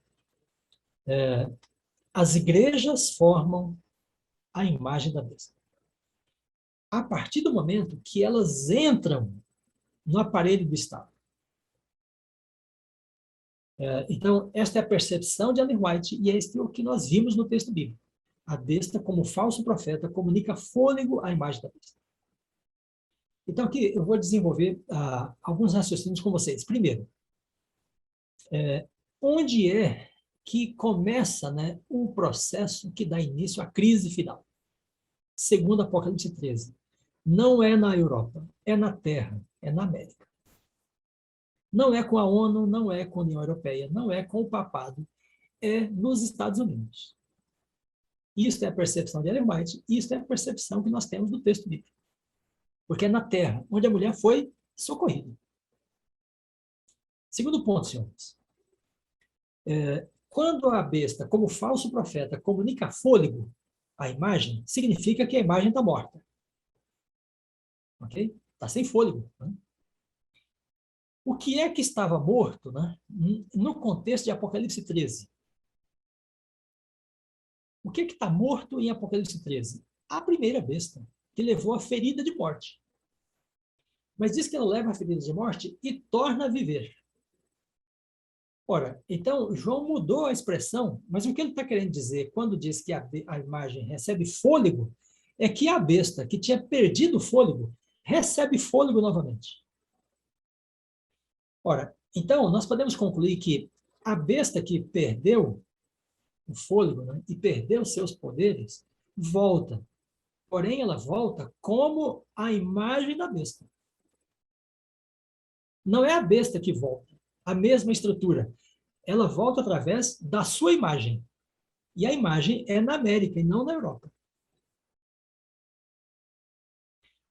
As igrejas formam a imagem da besta. A partir do momento que elas entram no aparelho do Estado. Então, esta é a percepção de Ellen White e é este o que nós vimos no texto bíblico. A besta, como falso profeta, comunica fôlego à imagem da besta. Então, aqui eu vou desenvolver alguns raciocínios com vocês. Primeiro, onde é que começa, né, um processo que dá início à crise final? Segundo Apocalipse 13. Não é na Europa, é na Terra, é na América. Não é com a ONU, não é com a União Europeia, não é com o papado, é nos Estados Unidos. Isso é a percepção de Ellen White, isso é a percepção que nós temos do texto bíblico. Porque é na Terra, onde a mulher foi socorrido. Segundo ponto, senhores. Quando a besta, como falso profeta, comunica fôlego à imagem, significa que a imagem está morta. Ok? Está sem fôlego. Né? O que é que estava morto, né? No contexto de Apocalipse 13? O que está morto em Apocalipse 13? A primeira besta, que levou a ferida de morte. Mas diz que ela leva a ferida de morte e torna a viver. Ora, então, João mudou a expressão, mas o que ele está querendo dizer quando diz que a imagem recebe fôlego, é que a besta que tinha perdido o fôlego, recebe fôlego novamente. Ora, então, nós podemos concluir que a besta que perdeu o fôlego, né, e perdeu seus poderes, volta. Porém, ela volta como a imagem da besta. Não é a besta que volta, a mesma estrutura. Ela volta através da sua imagem. E a imagem é na América e não na Europa.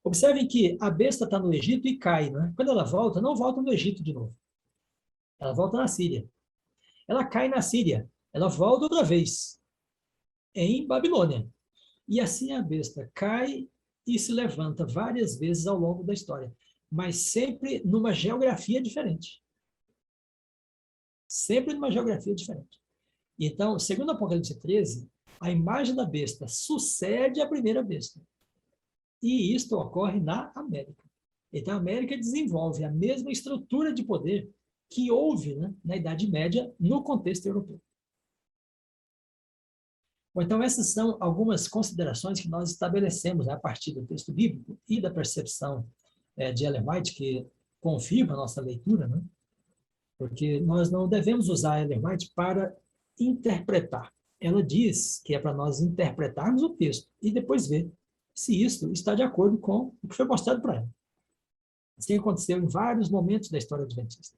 Observem que a besta está no Egito e cai. Né? Quando ela volta, não volta no Egito de novo. Ela volta na Síria. Ela cai na Síria. Ela volta outra vez em Babilônia. E assim a besta cai e se levanta várias vezes ao longo da história, mas sempre numa geografia diferente. Sempre numa geografia diferente. Então, segundo Apocalipse 13, a imagem da besta sucede à primeira besta. E isto ocorre na América. Então, a América desenvolve a mesma estrutura de poder que houve, né, na Idade Média no contexto europeu. Bom, então, essas são algumas considerações que nós estabelecemos, né, a partir do texto bíblico e da percepção de Ellen White, que confirma a nossa leitura, né? Porque nós não devemos usar Ellen White para interpretar. Ela diz que é para nós interpretarmos o texto e depois ver se isso está de acordo com o que foi mostrado para ela. Assim aconteceu em vários momentos da história adventista.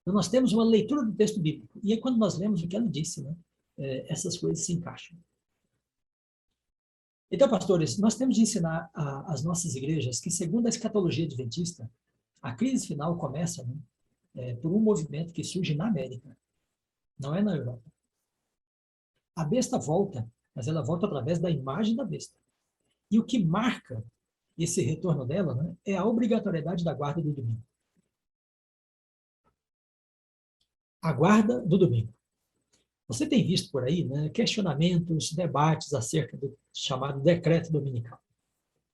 Então, nós temos uma leitura do texto bíblico, e aí quando nós lemos o que ela disse, né, essas coisas se encaixam. Então, pastores, nós temos de ensinar às nossas igrejas que, segundo a escatologia adventista, a crise final começa, né, por um movimento que surge na América, não é na Europa. A besta volta, mas ela volta através da imagem da besta. E o que marca esse retorno dela, né, é a obrigatoriedade da guarda do domingo. A guarda do domingo. Você tem visto por aí, né, questionamentos, debates acerca do chamado decreto dominical.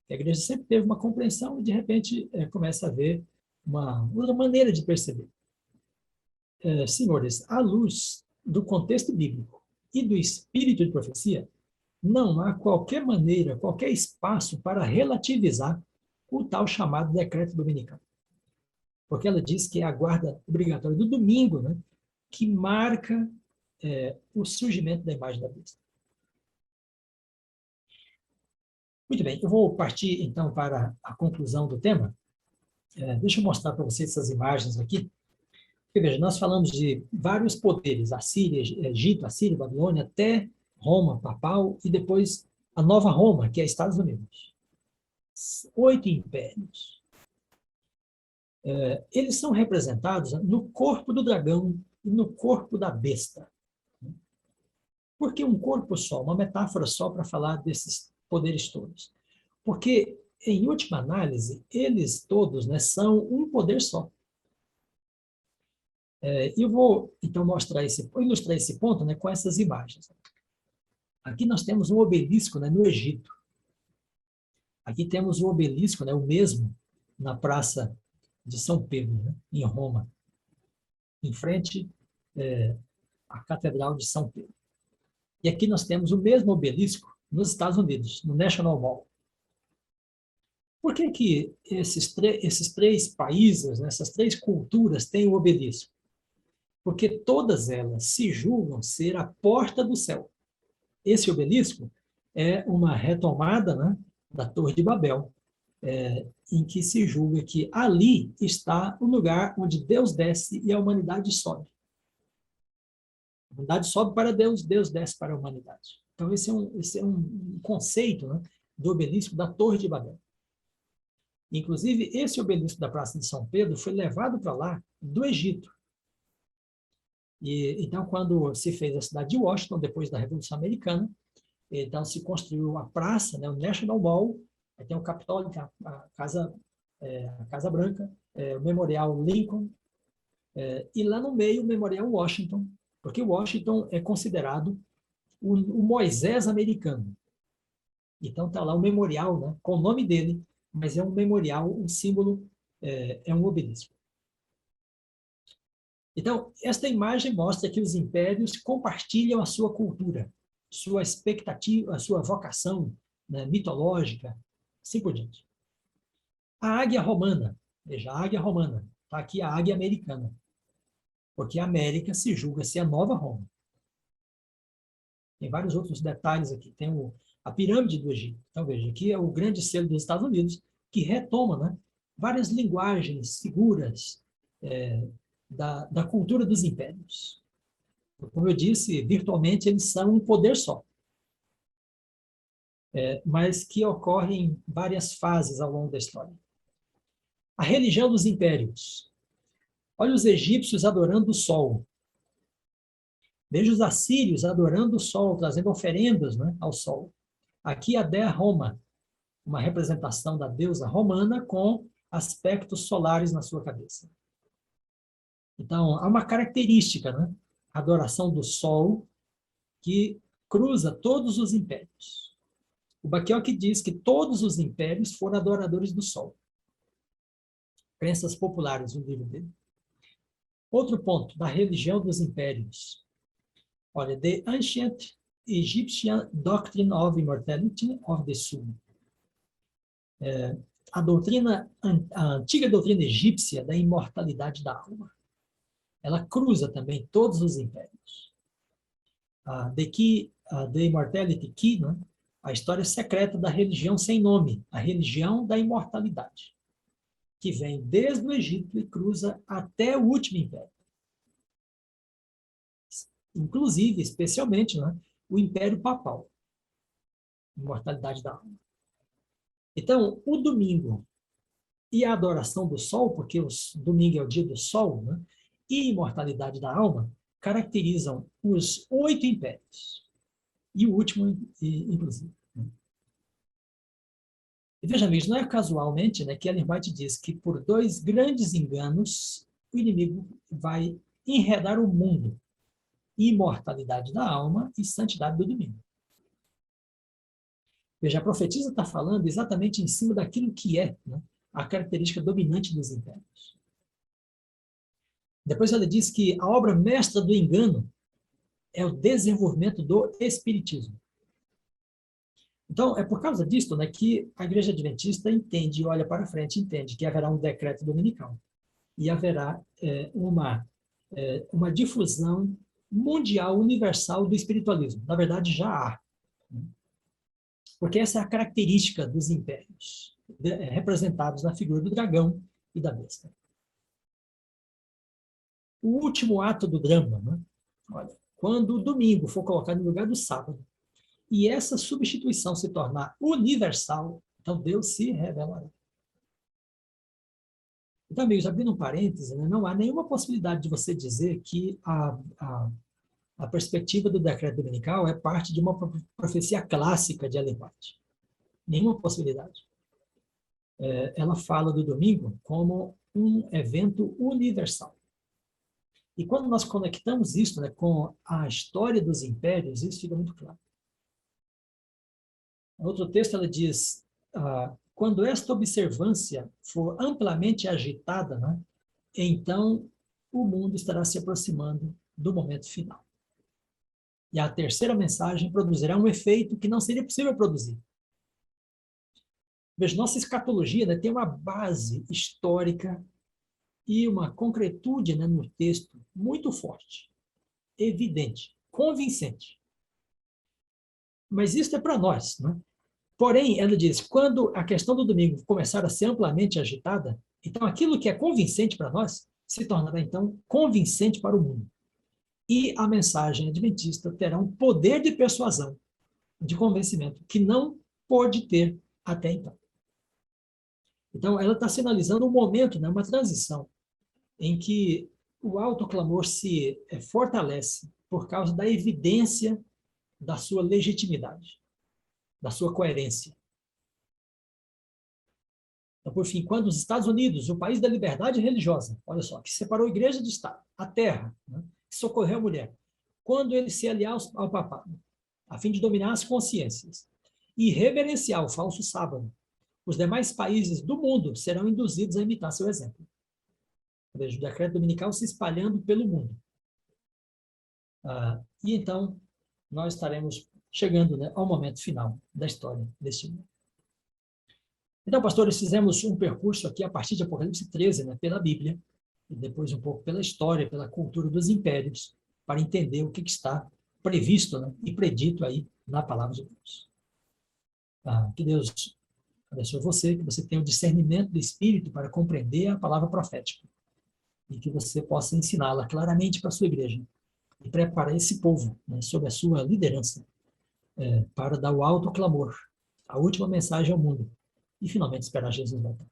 A igreja sempre teve uma compreensão e, de repente, começa a haver uma outra maneira de perceber. Senhores, à luz do contexto bíblico e do espírito de profecia, não há qualquer maneira, qualquer espaço para relativizar o tal chamado decreto dominical. Porque ela diz que é a guarda obrigatória do domingo, né, que marca o surgimento da imagem da besta. Muito bem, eu vou partir então para a conclusão do tema. Deixa eu mostrar para vocês essas imagens aqui. Porque, veja, nós falamos de vários poderes, Assíria, Egito, Assíria, Babilônia, até Roma, papal, e depois a nova Roma, que é Estados Unidos. 8 impérios. Eles são representados no corpo do dragão e no corpo da besta. Por que um corpo só? Uma metáfora só para falar desses poderes todos. Porque, em última análise, eles todos, né, são um poder só. Eu vou, então, ilustrar esse ponto, né, com essas imagens. Aqui nós temos um obelisco, né, no Egito. Aqui temos o obelisco, né, o mesmo, na Praça de São Pedro, né, em Roma, em frente à Catedral de São Pedro. E aqui nós temos o mesmo obelisco nos Estados Unidos, no National Mall. Por que esses três países, né, essas três culturas têm o obelisco? Porque todas elas se julgam ser a porta do céu. Esse obelisco é uma retomada, né, da Torre de Babel, em que se julga que ali está o lugar onde Deus desce e a humanidade sobe. A humanidade sobe para Deus, Deus desce para a humanidade. Então, esse é um conceito, né, do obelisco da Torre de Babel. Inclusive, esse obelisco da Praça de São Pedro foi levado para lá do Egito. E, então, quando se fez a cidade de Washington, depois da Revolução Americana, então se construiu a praça, né, o National Mall, aí tem o Capitólio, a Casa Branca, o Memorial Lincoln, e lá no meio o Memorial Washington, porque Washington é considerado o Moisés americano. Então está lá o memorial, né, com o nome dele, mas é um memorial, um símbolo, é um obelisco. Então, esta imagem mostra que os impérios compartilham a sua cultura, sua expectativa, a sua vocação, né, mitológica, assim por diante. A águia romana, veja, a águia romana, está aqui a águia americana, porque a América se julga ser a nova Roma. Tem vários outros detalhes aqui. Tem a pirâmide do Egito. Então, veja, aqui é o grande selo dos Estados Unidos, que retoma, né, várias linguagens, figuras da cultura dos impérios. Como eu disse, virtualmente eles são um poder só, mas que ocorrem em várias fases ao longo da história. A religião dos impérios. Olha os egípcios adorando o sol. Veja os assírios adorando o sol, trazendo oferendas, né, ao sol. Aqui a Dea Roma, uma representação da deusa romana com aspectos solares na sua cabeça. Então, há uma característica, né? A adoração do sol, que cruza todos os impérios. O Bakhiouk diz que todos os impérios foram adoradores do sol. Crenças populares, no livro dele. Outro ponto, da religião dos impérios. Olha, The Ancient Egyptian Doctrine of Immortality of the Soul. A antiga doutrina egípcia da imortalidade da alma. Ela cruza também todos os impérios. The Immortality Key, né? A história secreta da religião sem nome, a religião da imortalidade, que vem desde o Egito e cruza até o último império. Inclusive, especialmente, né, o Império Papal, imortalidade da alma. Então, o domingo e a adoração do sol, porque o domingo é o dia do sol, né, e imortalidade da alma, caracterizam os 8 impérios. E o último, inclusive. E veja, amigos, não é casualmente, né, que Ellen White diz que por 2 grandes enganos o inimigo vai enredar o mundo. Imortalidade da alma e santidade do domingo. Veja, a profetisa está falando exatamente em cima daquilo que é, né, a característica dominante dos impérios. Depois ela diz que a obra mestra do engano é o desenvolvimento do espiritismo. Então, é por causa disso, né, que a Igreja Adventista entende, olha para frente, entende que haverá um decreto dominical e haverá uma difusão mundial, universal do espiritualismo. Na verdade, já há. Porque essa é a característica dos impérios, representados na figura do dragão e da besta. O último ato do drama, né? Olha, quando o domingo for colocado no lugar do sábado, e essa substituição se tornar universal, então Deus se revelará. Então, amigos, abrindo um parêntese, né, não há nenhuma possibilidade de você dizer que a perspectiva do decreto dominical é parte de uma profecia clássica de Ellen White. Nenhuma possibilidade. Ela fala do domingo como um evento universal. E quando nós conectamos isso, né, com a história dos impérios, isso fica muito claro. Em outro texto ela diz, quando esta observância for amplamente agitada, né, então o mundo estará se aproximando do momento final. E a terceira mensagem produzirá um efeito que não seria possível produzir. Veja, nossa escatologia, né, tem uma base histórica e uma concretude, né, no texto muito forte, evidente, convincente. Mas isso é para nós, né? Porém, ela diz, quando a questão do domingo começar a ser amplamente agitada, então aquilo que é convincente para nós se tornará, então, convincente para o mundo. E a mensagem adventista terá um poder de persuasão, de convencimento, que não pôde ter até então. Então, ela está sinalizando um momento, né, uma transição, em que o autoclamor se fortalece por causa da evidência da sua legitimidade, da sua coerência. Então, por fim, quando os Estados Unidos, o país da liberdade religiosa, olha só, que separou a igreja do Estado, a terra, né, que socorreu a mulher, quando ele se aliar ao papado, a fim de dominar as consciências e reverenciar o falso sábado, os demais países do mundo serão induzidos a imitar seu exemplo. Veja, o decreto dominical se espalhando pelo mundo. E então, nós estaremos chegando, né, ao momento final da história deste mundo. Então, pastores, fizemos um percurso aqui a partir de Apocalipse 13, né, pela Bíblia, e depois um pouco pela história, pela cultura dos impérios, para entender o que está previsto, né, e predito aí na palavra de Deus. Que Deus abençoe você, que você tenha o discernimento do Espírito para compreender a palavra profética e que você possa ensiná-la claramente para a sua igreja e preparar esse povo, né, sob a sua liderança, para dar o alto clamor, a última mensagem ao mundo e finalmente esperar Jesus voltar.